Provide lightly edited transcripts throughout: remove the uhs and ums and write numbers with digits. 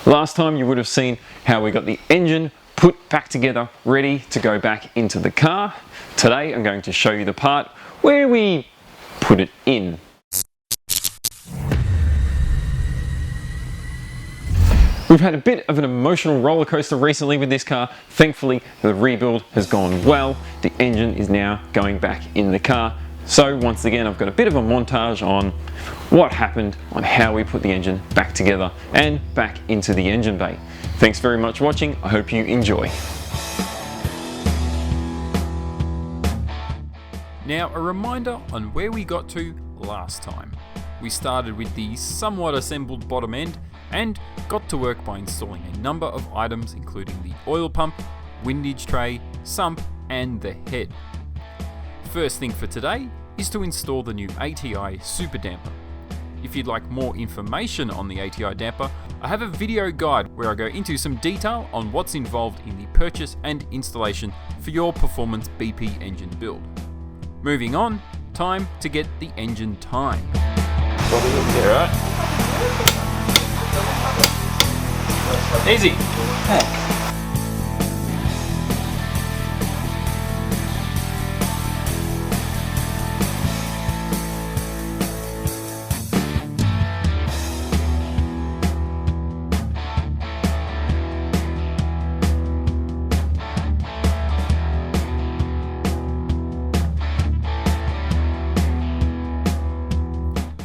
Last time you would have seen how we got the engine put back together, ready to go back into the car. Today I'm going to show you the part where we put it in. We've had a bit of an emotional roller coaster recently with this car. Thankfully, the rebuild has gone well. The engine is now going back in the car. So once again, I've got a bit of a montage on what happened, on how we put the engine back together and back into the engine bay. Thanks very much for watching. I hope you enjoy. Now, a reminder on where we got to last time. We started with the somewhat assembled bottom end and got to work by installing a number of items including the oil pump, windage tray, sump and the head. First thing for today is to install the new ATI super damper. If you'd like more information on the ATI damper, I have a video guide where I go into some detail on what's involved in the purchase and installation for your performance BP engine build. Moving on, time to get the engine time. Easy.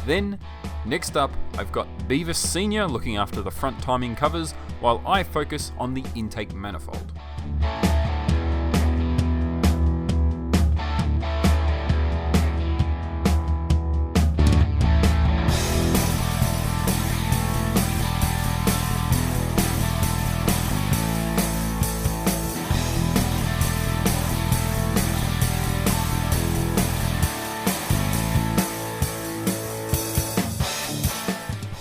Then, next up, I've got BEAVIS Senior looking after the front timing covers while I focus on the intake manifold.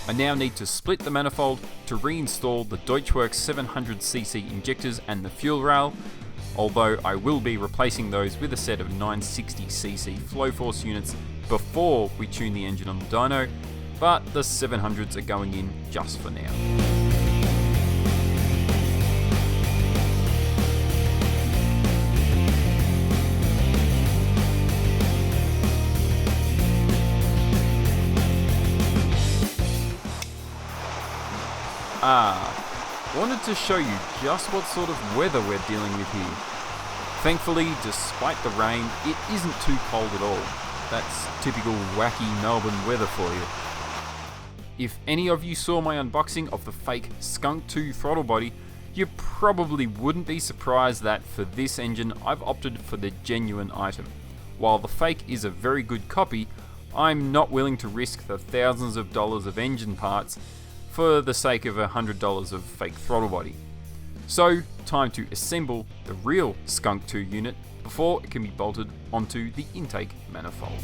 I now need to split the manifold to reinstall the Deutschwerks 700cc injectors and the fuel rail, although I will be replacing those with a set of 960cc flow force units before we tune the engine on the dyno, but the 700s are going in just for now. Wanted to show you just what sort of weather we're dealing with here. Thankfully, despite the rain, it isn't too cold at all. That's typical wacky Melbourne weather for you. If any of you saw my unboxing of the fake Skunk 2 throttle body, you probably wouldn't be surprised that for this engine I've opted for the genuine item. While the fake is a very good copy, I'm not willing to risk the thousands of dollars of engine parts for the sake of $100 of fake throttle body. So, time to assemble the real Skunk 2 unit before it can be bolted onto the intake manifold.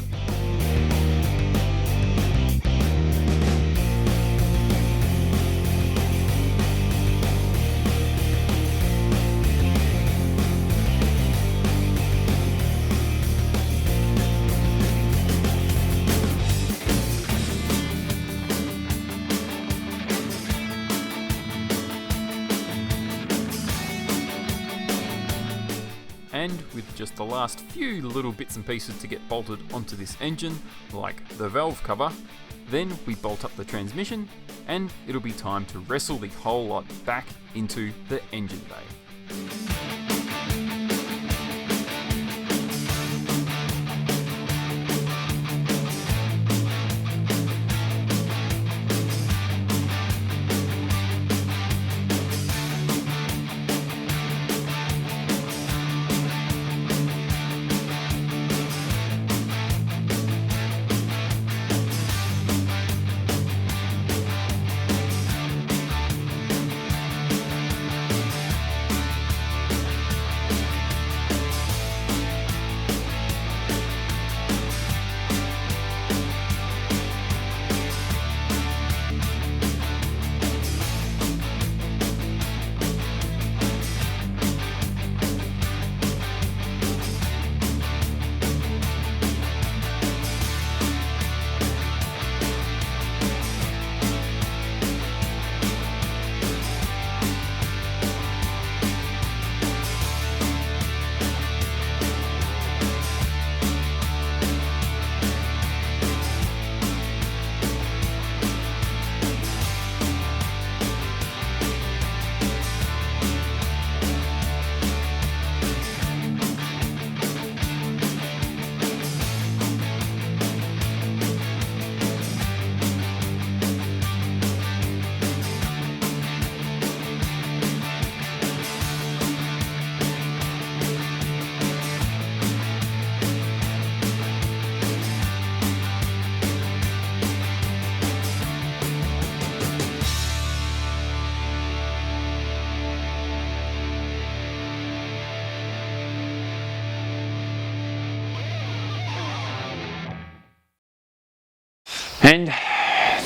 And with just the last few little bits and pieces to get bolted onto this engine, like the valve cover, then we bolt up the transmission and it'll be time to wrestle the whole lot back into the engine bay.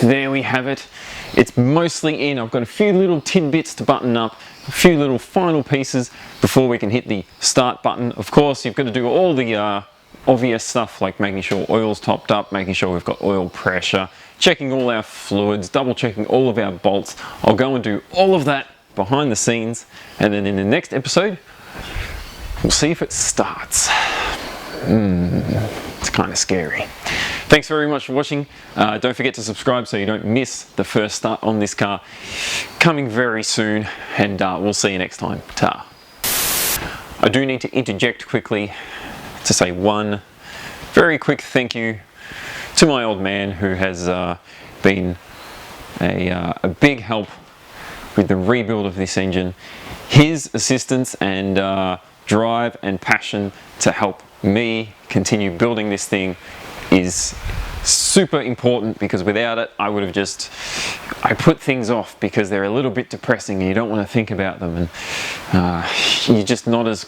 there we have it. It's mostly in. I've got a few little tidbits to button up, a few little final pieces before we can hit the start button. Of course, you've got to do all the obvious stuff like making sure oil's topped up, making sure we've got oil pressure, checking all our fluids, double checking all of our bolts. I'll go and do all of that behind the scenes, and then in the next episode we'll see if it starts. It's kind of scary. Thanks very much for watching. Don't forget to subscribe so you don't miss the first start on this car. Coming very soon, and we'll see you next time. Ta. I do need to interject quickly to say one very quick thank you to my old man, who has been a big help with the rebuild of this engine. His assistance and drive and passion to help me continue building this thing is super important, because without it I would have I put things off because they're a little bit depressing and you don't want to think about them, and you're just not as,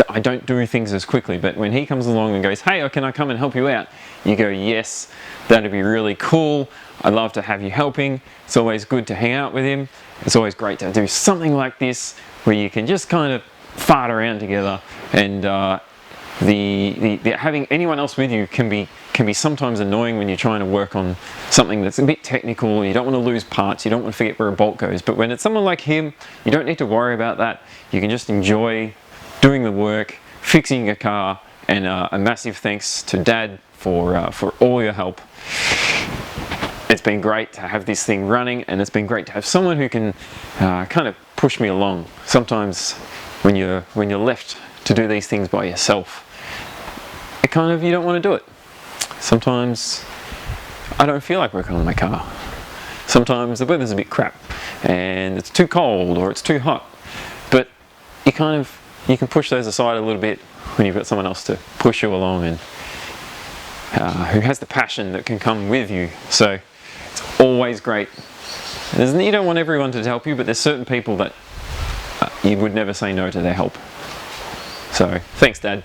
I don't do things as quickly. But when he comes along and goes, hey, can I come and help you out, you go, yes, that'd be really cool, I'd love to have you helping. It's always good to hang out with him. It's always great to do something like this where you can just kind of fart around together, and having anyone else with you can be sometimes annoying when you're trying to work on something that's a bit technical. You don't want to lose parts, you don't want to forget where a bolt goes. But when it's someone like him, you don't need to worry about that. You can just enjoy doing the work, fixing your car. And a massive thanks to Dad for all your help. It's been great to have this thing running, and it's been great to have someone who can kind of push me along. Sometimes when you're left to do these things by yourself, you don't want to do it. Sometimes I don't feel like working on my car. Sometimes the weather's a bit crap and it's too cold or it's too hot. But you can push those aside a little bit when you've got someone else to push you along, and who has the passion that can come with you. So it's always great. You don't want everyone to help you, but there's certain people that you would never say no to their help. So thanks, Dad.